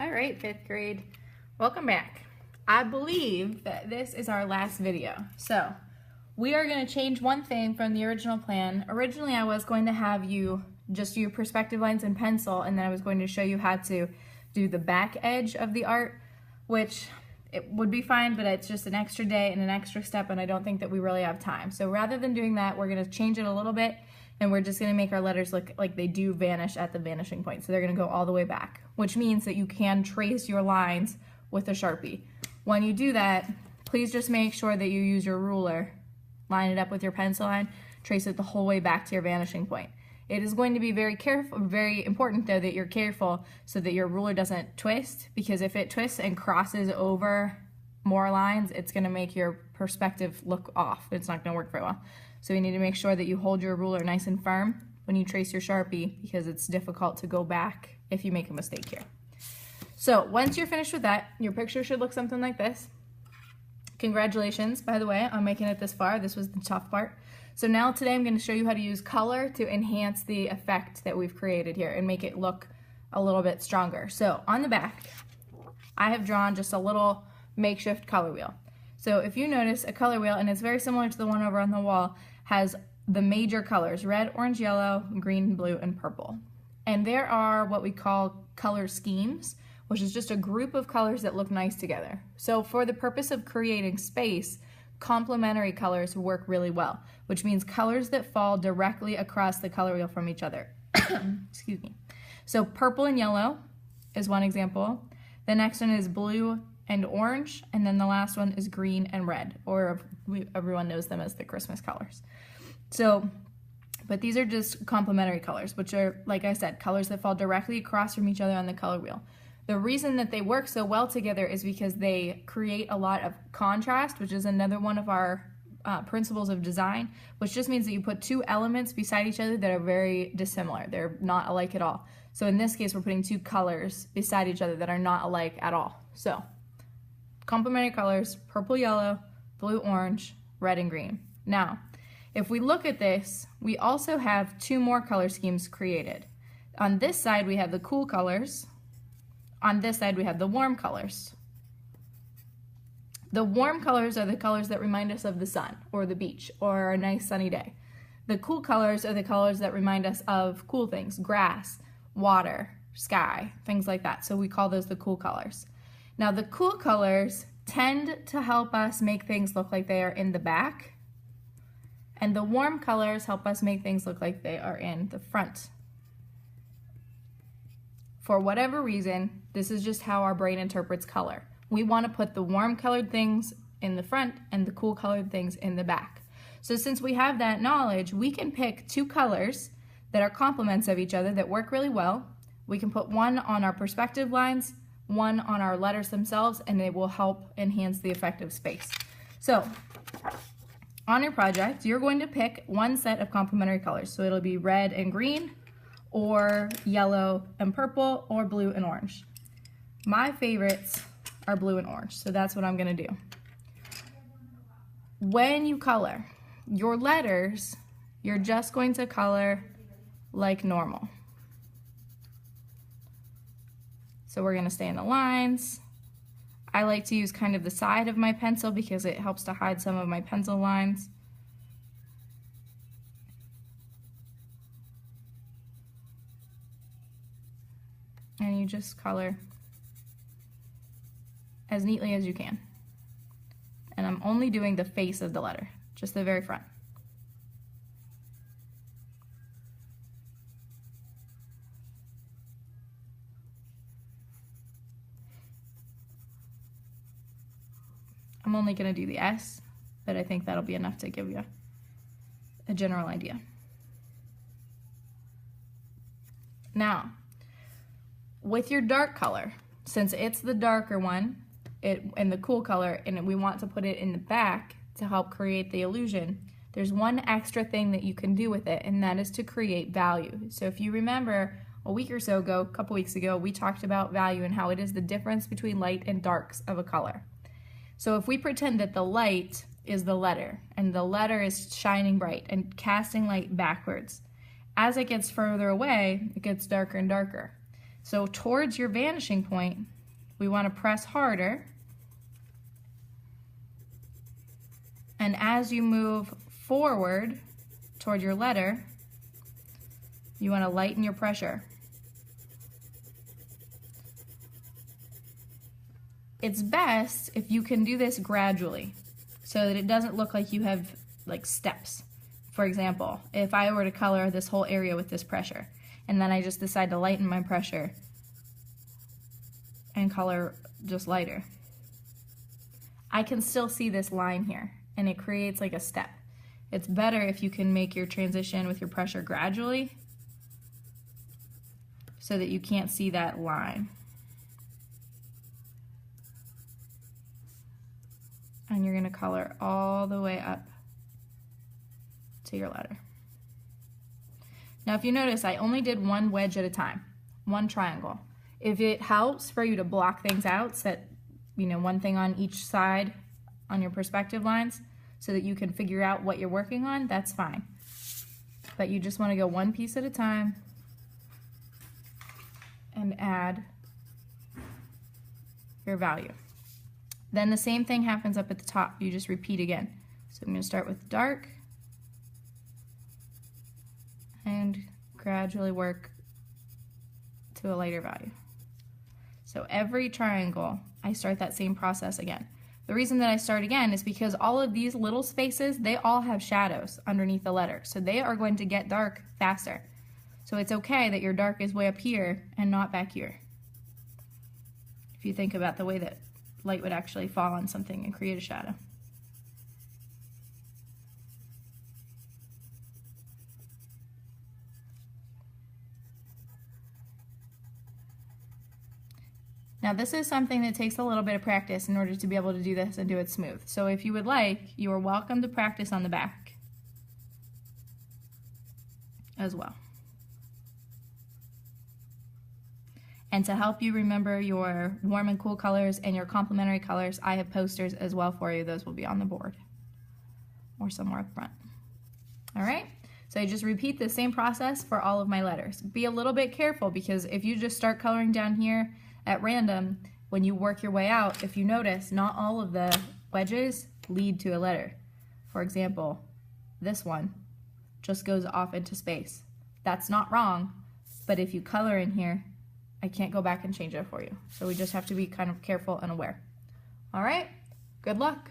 All right, fifth grade, welcome back. I believe that this is our last video. So we are going to change one thing from the original plan. Originally, I was going to have you just do your perspective lines in pencil, and then I was going to show you how to do the back edge of the art, which it would be fine, but it's just an extra day and an extra step, and I don't think that we really have time. So rather than doing that, we're going to change it a little bit, and we're just going to make our letters look like they do vanish at the vanishing point. So they're going to go all the way back, which means that you can trace your lines with a Sharpie. When you do that, please just make sure that you use your ruler, line it up with your pencil line, trace it the whole way back to your vanishing point. It is going to be very important though that you're careful so that your ruler doesn't twist, because if it twists and crosses over more lines, it's going to make your perspective look off. It's not going to work very well. So you need to make sure that you hold your ruler nice and firm when you trace your Sharpie, because it's difficult to go back if you make a mistake here. So once you're finished with that, your picture should look something like this. Congratulations, by the way, on making it this far. This was the tough part. So now today I'm going to show you how to use color to enhance the effect that we've created here and make it look a little bit stronger. So on the back, I have drawn just a little makeshift color wheel. So if you notice, a color wheel, and it's very similar to the one over on the wall, has the major colors: red, orange, yellow, green, blue, and purple. And there are what we call color schemes, which is just a group of colors that look nice together. So for the purpose of creating space, complementary colors work really well, which means colors that fall directly across the color wheel from each other. Excuse me. So purple and yellow is one example. The next one is blue and orange, and then the last one is green and red, or everyone knows them as the Christmas colors. So, but these are just complementary colors, which are, like I said, colors that fall directly across from each other on the color wheel. The reason that they work so well together is because they create a lot of contrast, which is another one of our principles of design, which just means that you put two elements beside each other that are very dissimilar. They're not alike at all. So in this case, we're putting two colors beside each other that are not alike at all. So complementary colors: purple, yellow, blue, orange, red, and green. Now, if we look at this, we also have two more color schemes created. On this side, we have the cool colors. On this side, we have the warm colors. The warm colors are the colors that remind us of the sun or the beach or a nice sunny day. The cool colors are the colors that remind us of cool things: grass, water, sky, things like that. So we call those the cool colors. Now, the cool colors tend to help us make things look like they are in the back, and the warm colors help us make things look like they are in the front. For whatever reason, this is just how our brain interprets color. We want to put the warm colored things in the front and the cool colored things in the back. So since we have that knowledge, we can pick two colors that are complements of each other that work really well. We can put one on our perspective lines, one on our letters themselves, and it will help enhance the effect of space. So on your project, you're going to pick one set of complementary colors. So it'll be red and green, or yellow and purple, or blue and orange. My favorites are blue and orange, so that's what I'm gonna do. When you color your letters, you're just going to color like normal. So we're gonna stay in the lines. I like to use kind of the side of my pencil because it helps to hide some of my pencil lines. And you just color as neatly as you can. And I'm only doing the face of the letter, just the very front. I'm only going to do the S, but I think that'll be enough to give you a general idea. Now, with your dark color, since it's the darker one and the cool color, and we want to put it in the back to help create the illusion, there's one extra thing that you can do with it, and that is to create value. So if you remember a week or so ago, a couple weeks ago, we talked about value and how it is the difference between light and darks of a color. So if we pretend that the light is the letter, and the letter is shining bright and casting light backwards, as it gets further away, it gets darker and darker. So towards your vanishing point, we want to press harder. And as you move forward toward your letter, you want to lighten your pressure. It's best if you can do this gradually so that it doesn't look like you have like steps. For example, if I were to color this whole area with this pressure and then I just decide to lighten my pressure and color just lighter, I can still see this line here and it creates like a step. It's better if you can make your transition with your pressure gradually so that you can't see that line. And you're going to color all the way up to your letter. Now if you notice, I only did one wedge at a time, one triangle. If it helps for you to block things out, set one thing on each side on your perspective lines so that you can figure out what you're working on, that's fine. But you just want to go one piece at a time and add your value. Then the same thing happens up at the top. You just repeat again. So I'm going to start with dark and gradually work to a lighter value. So every triangle, I start that same process again. The reason that I start again is because all of these little spaces, they all have shadows underneath the letter. So they are going to get dark faster. So it's okay that your dark is way up here and not back here. If you think about the way that light would actually fall on something and create a shadow. Now this is something that takes a little bit of practice in order to be able to do this and do it smooth. So if you would like, you are welcome to practice on the back as well. And to help you remember your warm and cool colors and your complementary colors, I have posters as well for you. Those will be on the board or somewhere up front. All right, so I just repeat the same process for all of my letters. Be a little bit careful because if you just start coloring down here at random, when you work your way out, if you notice, not all of the wedges lead to a letter. For example, this one just goes off into space. That's not wrong, but if you color in here, I can't go back and change it for you. So we just have to be kind of careful and aware. All right, good luck.